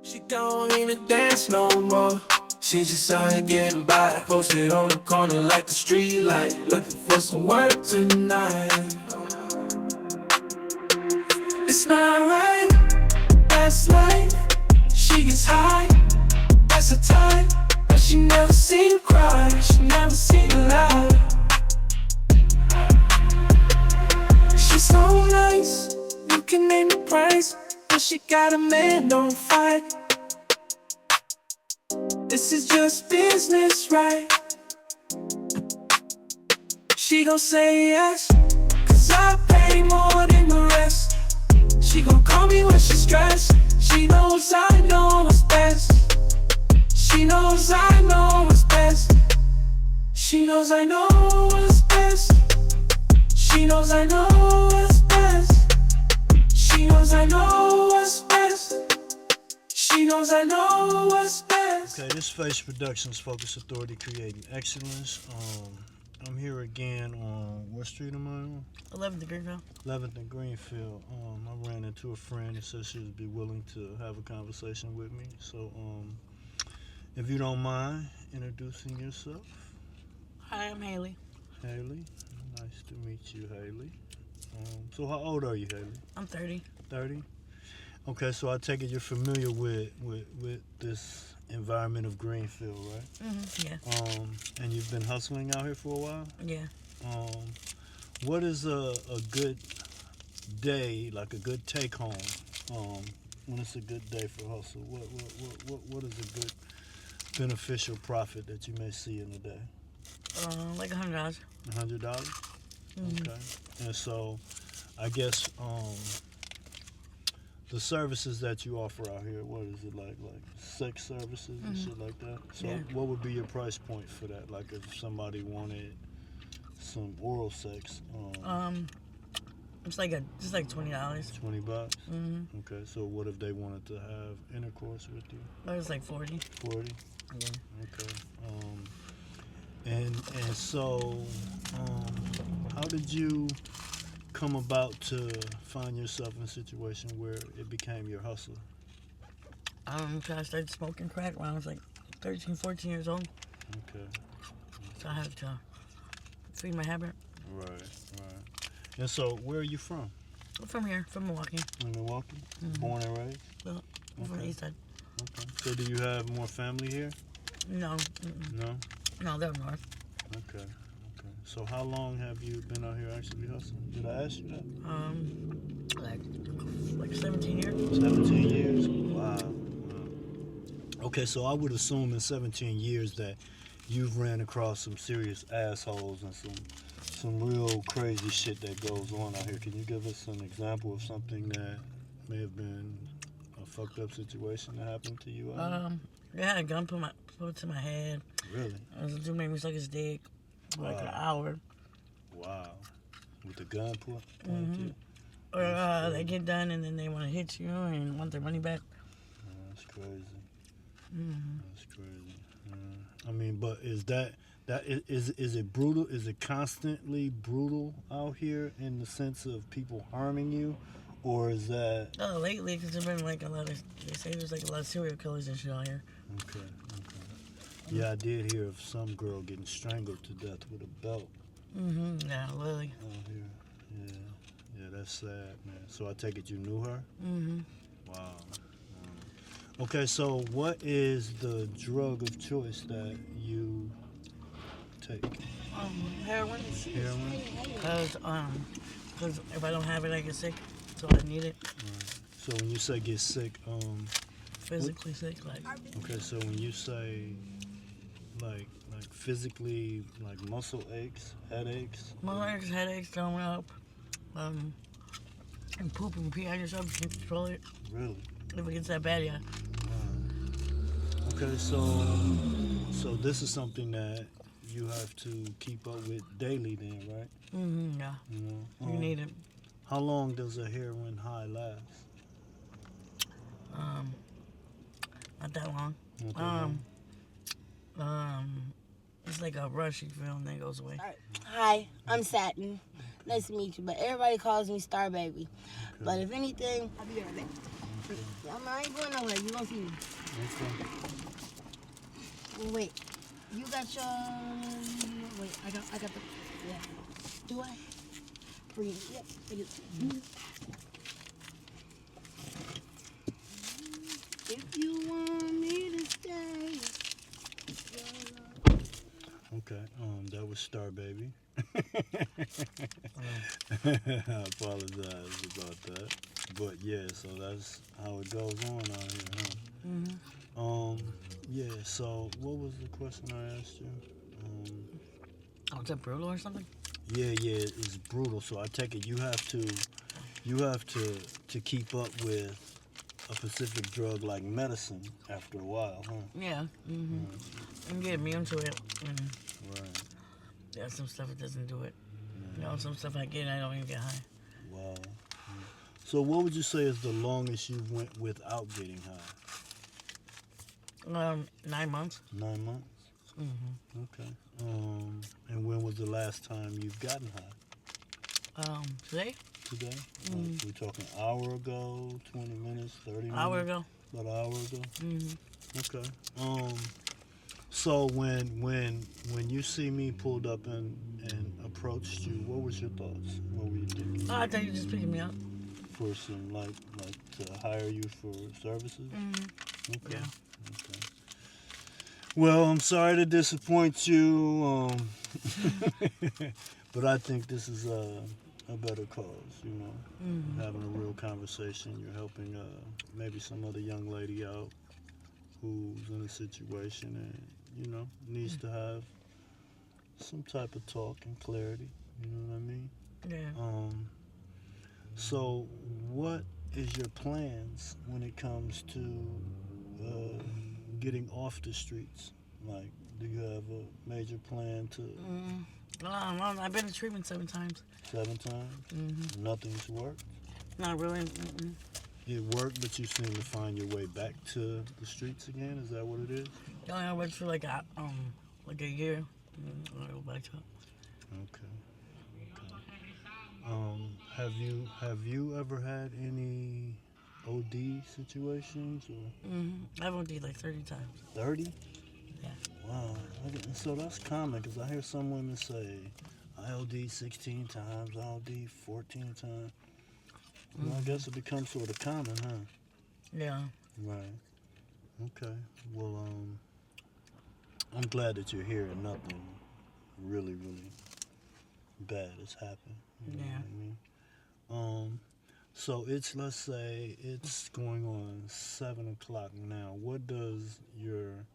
She don't even dance no more. She just out here getting by. Posted on the corner like the street light, looking for some work tonight. It's not right, that's life. She gets high, that's her type. But she never seen her cry, she never seen her lie. She's so nice, you can name the price. But she got a man, don't fight. This is just business, right? She gon' say yes, cause I pay more than the rest. She gon' call me when she's stressed. She knows I know what's best. She knows I know what's best. She knows I know what's best. She knows I know what's best. She knows I know what's best. She knows I know what's best. Okay, this F.A.C.E Productions Focus Authority Creating Excellence. I'm here again on what street am I on? 11th and Greenfield. 11th and Greenfield. I ran into a friend that said she would be willing to have a conversation with me. So, if you don't mind introducing yourself. Hi, I'm Haley. Haley, nice to meet you, Haley. So how old are you, Haley? I'm 30. 30? Okay, so I take it you're familiar with this environment of Greenfield, right? Yeah. And you've been hustling out here for a while? Yeah. What is a good day, like a good take home? When it's a good day for hustle, what is a good beneficial profit that you may see in a day? Like $100. $100? Okay. And so, I guess the services that you offer out here, what is it like sex services and shit like that? So, yeah. What would be your price point for that? Like if somebody wanted some oral sex? It's like just $20. $20? Okay. So, what if they wanted to have intercourse with you? That was like 40. 40? Yeah. Okay. And so, how did you come about to find yourself in a situation where it became your hustle? So I started smoking crack when I was like 13, 14 years old. Okay. So I had to feed my habit. Right. And so, where are you from? I'm from here, from Milwaukee. In Milwaukee? Born and raised? Well, I'm from the east side. Okay. So, do you have more family here? No. No? No, they're north. Okay. So, how long have you been out here actually hustling? Did I ask you that? Like 17 years. 17 years? Wow. Okay, so I would assume in 17 years that you've ran across some serious assholes and some real crazy shit that goes on out here. Can you give us an example of something that may have been a fucked up situation that happened to you out here? They had a gun put to my head. Really? The dude made me suck his dick for like an hour. Wow. With the gun pointed to you? Or they get done and then they want to hit you and want their money back. That's crazy. That's crazy. I mean, but is is it brutal? Is it constantly brutal out here in the sense of people harming you, or is that? Lately, because there's been like a lot of. They say there's like a lot of serial killers and shit out here. Okay. Yeah, I did hear of some girl getting strangled to death with a belt. Yeah, Lily. Out here. Yeah, that's sad, man. So I take it you knew her? Wow. Okay, so what is the drug of choice that you take? Heroin. Heroin? Because if I don't have it, I get sick. So I need it. Right. So when you say get sick, physically sick, like. Okay, so when you say like physically, like muscle aches, headaches. Muscle headaches, throwing up, and poop and pee on yourself. You can't control it. Really? If it gets that bad, yeah. Okay, so this is something that you have to keep up with daily, then, right? Yeah. You know, You need it. How long does a heroin high last? Not that long. Not that long? It's like a rush you feel and then it goes away. Hi, I'm Satin. Nice to meet you, but everybody calls me Star Baby. But if anything, I'll be right back. I ain't going nowhere. You gonna see me. Okay. Well, wait. You got your. Wait, I got the. Yeah. Do I? Free. Yep. I do. If you want me to stay. Okay. That was Star Baby. I apologize about that. But yeah, so that's how it goes on out here, huh? Mm-hmm. Yeah, so what was the question I asked you? Oh, is that brutal or something? Yeah, it's brutal. So I take it you have to keep up with a specific drug like medicine after a while, huh? Yeah. Mm-hmm. And get immune to it. And Right. yeah, some stuff it doesn't do it. You know, some stuff I get and I don't even get high. Wow. So what would you say is the longest you went without getting high? 9 months. 9 months? Mm-hmm. Okay. And when was the last time you've gotten high? Today? Today? Mm. Like, we talking hour ago, 20 minutes, 30 minutes? Hour ago. About an hour ago? Mm-hmm. Okay. So when you see me pulled up and approached you, what was your thoughts? What were you thinking? Oh, I thought you were just picking me up. For some like to hire you for services? Mm-hmm. Okay. Yeah. Okay. Well, I'm sorry to disappoint you, but I think this is a better cause. You know, Mm-hmm. having a real conversation. You're helping maybe some other young lady out who's in a situation and needs to have some type of talk and clarity. You know what I mean? Yeah. So what is your plans when it comes to getting off the streets? Like, do you have a major plan to? I've been in treatment 7 times. 7 times? Mm-hmm. Nothing's worked? Not really. Mm-mm. It worked, but you seem to find your way back to the streets again? Is that what it is? I went for like a year. I go back to it. Okay. Have you ever had any OD situations or? Mm-hmm. I've OD'd like 30 times. 30? Yeah. Wow. So that's common because I hear some women say, I OD 16 times, I OD 14 times. Well, I guess it becomes sort of common, huh? Yeah. Right. Okay. Well, I'm glad that you're here and nothing really, really bad has happened. You know what I mean? So let's say it's going on 7 o'clock now. What does your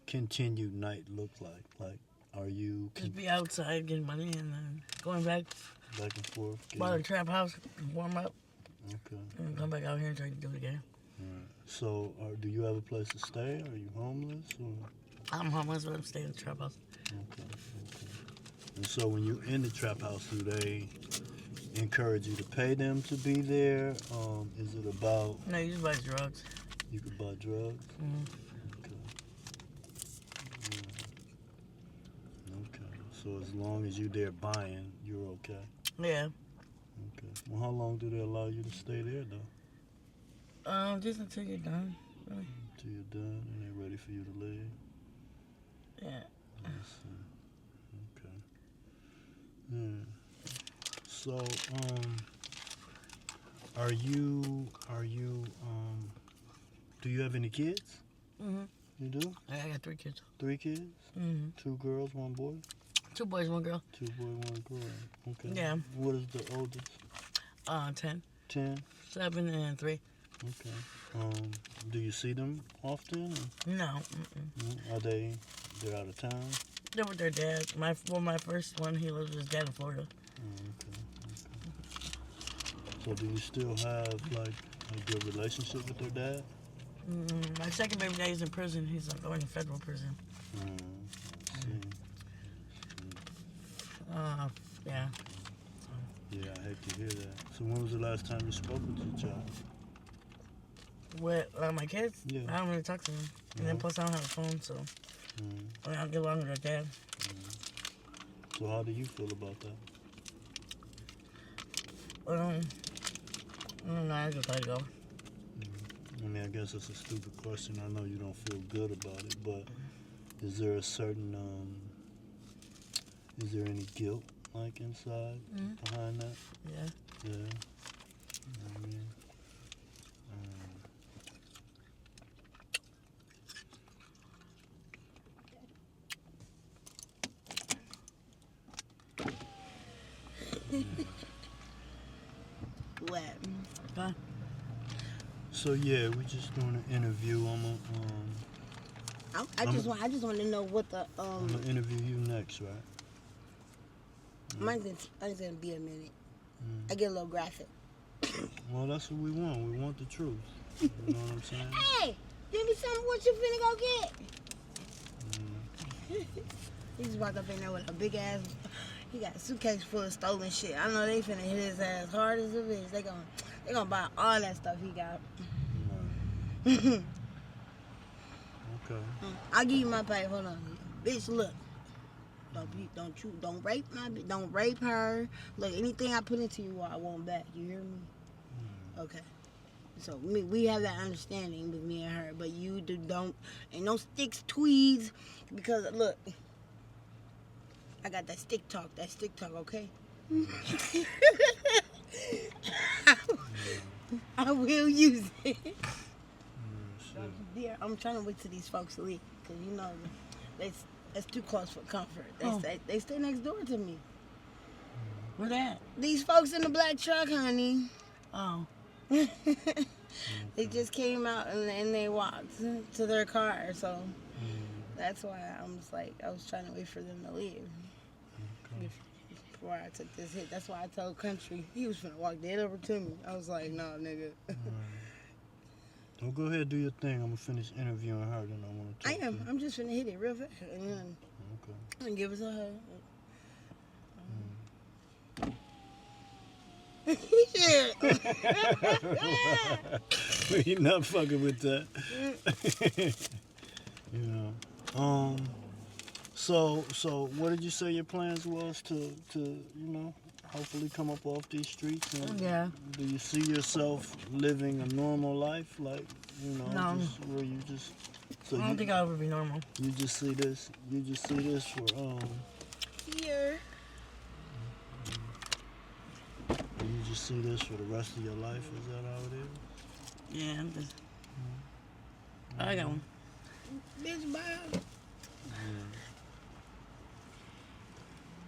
continued night look like? Like, are you Just be outside getting money and then going back and forth? by the trap house, warm up, Okay. and come back out here and try to do it again. Right. So, do you have a place to stay? Are you homeless? Or? I'm homeless, but I'm staying in the trap house. Okay. And so, when you're in the trap house, do they encourage you to pay them to be there? Is it about No, you just buy drugs. you could buy drugs? Mm-hmm. Okay. Yeah. Okay. So as long as you're there buying, you're okay. Yeah. Okay. Well, how long do they allow you to stay there, though? Just until you're done. Really. Until you're done and they're ready for you to leave? Yeah. I see. Okay. Yeah. So, do you have any kids? Mm-hmm. You do? I got 3 kids. 3 kids? Mm-hmm. 2 girls, 1 boy? 2 boys, 1 girl. 2 boys, 1 girl. Okay. Yeah. What is the oldest? 10, 10? 7, and 3. Okay. Do you see them often? Or? No. Are they're out of town? They're with their dad. My first one, he lives with his dad in Florida. Okay. So do you still have like a good relationship with their dad? My second baby daddy's in prison. He's going to federal prison. I see. Yeah. Yeah, I hate to hear that. So when was the last time you spoke with your child? With my kids? Yeah. I don't really talk to them. And then plus I don't have a phone, so I don't get along with their dad. So how do you feel about that? I don't know. I just let it go. I mean, I guess it's a stupid question. I know you don't feel good about it, but is there a certain, is there any guilt, like, inside behind that? Yeah. Yeah. You know what I mean? What? Huh? So yeah, we're just doing an interview. I just want to know what the I'm gonna interview you next, right? mine's gonna be a minute. I get a little graphic. Well, that's what we want. We want the truth. You know what I'm saying? Hey, give me some of what you finna go get. He just walked up in there with a big ass. He got a suitcase full of stolen shit. I know they finna hit his ass hard as a bitch. They gonna buy all that stuff he got. Okay. I'll give you my pay. Hold on, bitch. Look, don't rape don't rape her. Look, anything I put into you, I want back. You hear me? Okay. So we have that understanding with me and her, but you don't. Ain't no sticks, tweeds, because look, I got that stick talk. Okay. I will use it. Dear, I'm trying to wait till these folks leave, cause you know that's too close for comfort. They stay next door to me. Where that? These folks in the black truck, honey. Oh. They just came out and they walked to their car, so that's why I'm just like I was trying to wait for them to leave before I took this hit. That's why I told Country he was finna walk dead over to me. I was like, no, nigga. Well, go ahead, do your thing. I'm gonna finish interviewing her, then I want to talk I am. to you. I'm just finna hit it real fast and then give us a hug. Shit. You're not fucking with that. You know. So what did you say your plans was to hopefully come up off these streets? And Yeah. do you see yourself living a normal life, like No. just where you just? So I don't think I'll ever be normal. you just see this. You just see this for Here. You just see this for the rest of your life. Is that how it is? Yeah, I'm just. I got one. Bitch, bye.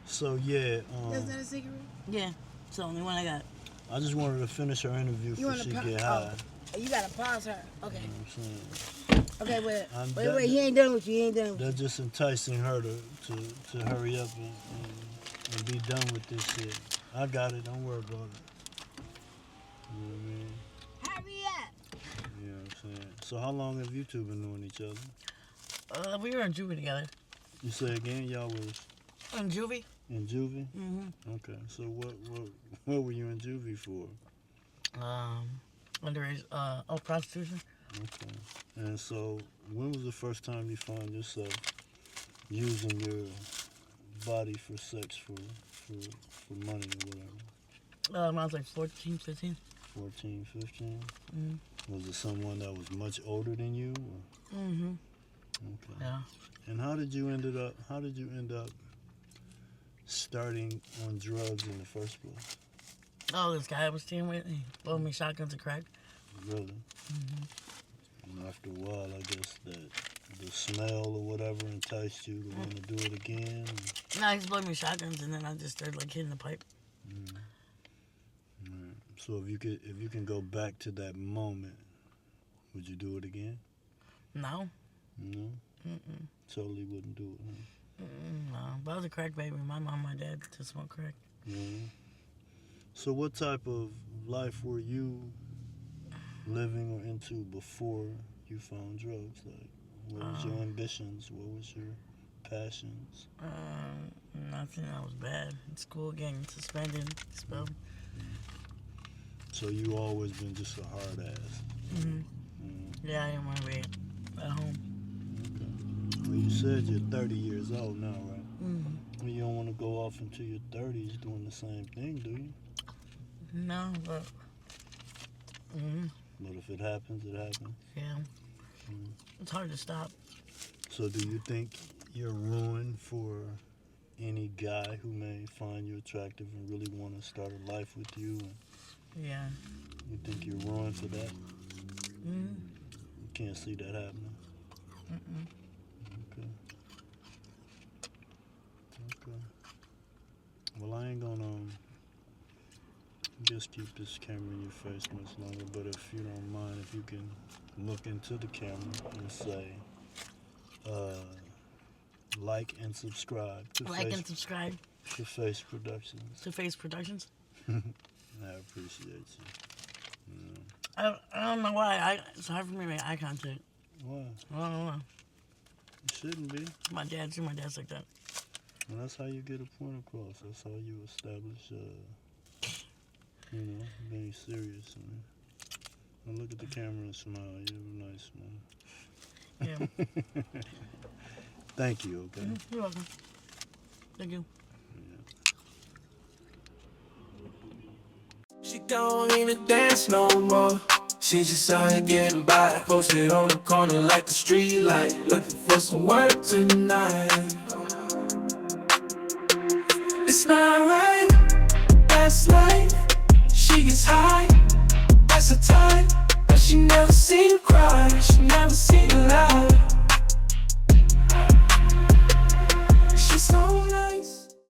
So yeah, That's not a cigarette? Yeah, it's the only one I got. I just wanted to finish her interview You before wanna she pa- get high. You gotta pause her. Okay. You know what I'm saying? Okay, wait. I'm Wait, done. he ain't done with you. He ain't done with you. They're just enticing her to hurry up and be done with this shit. I got it. Don't worry about it. You know what I mean? Hurry up. You know what I'm saying? So how long have you two been knowing each other? We were in juvie together. You say again, y'all was In juvie? in juvie? Mm-hmm. Okay. So what were you in juvie for? Underage, prostitution. Okay. And so when was the first time you found yourself using your body for sex for money or whatever? When I was like 14, 15. 14, 15? Mm-hmm. Was it someone that was much older than you? Or? Mm-hmm. Okay. Yeah. And how did you end up starting on drugs in the first place? Oh, this guy I was staying with, he loaned me shotguns and crack. Really? Mm-hmm. And after a while, I guess that the smell or whatever enticed you to want to do it again? No, he just loaned me shotguns and then I just started like hitting the pipe. Right. So if you can go back to that moment, would you do it again? No. No? Mm-mm. Totally wouldn't do it, huh? No. But I was a crack baby. My mom and my dad to smoke crack. Yeah. So what type of life were you living or into before you found drugs? Like, what was your ambitions? What was your passions? Nothing. I was bad in school, getting suspended, expelled. So you always been just a hard ass. Mm-hmm. Yeah, I didn't want to be at home. Okay. Well, you said you're 30 years old now, right? Mm-hmm. Well, you don't want to go off into your 30s doing the same thing, do you? No, but But if it happens, it happens. Yeah. It's hard to stop. So do you think you're ruined for any guy who may find you attractive and really want to start a life with you? And Yeah. you think you're ruined for that? Mm. You can't see that happening. Mm-mm. Okay. Okay. Well, I ain't gonna just keep this camera in your face much longer, but if you don't mind, if you can look into the camera and say, like and subscribe to Like and subscribe to F.A.C.E Productions. to F.A.C.E Productions. I appreciate you. I don't know why. It's hard for me to make eye contact. Why? I don't know. It shouldn't be. My dad's like that. Well, that's how you get a point across. That's how you establish, being serious. Now look at the camera and smile. You have a nice smile. Yeah. Thank you, okay? You're welcome. Thank you. She don't even dance no more. She just out here getting by. Posted on the corner like a street light, looking for some work tonight. It's not right, that's life. She gets high, that's her type. But she never seen her cry, she never seen her lie. She's so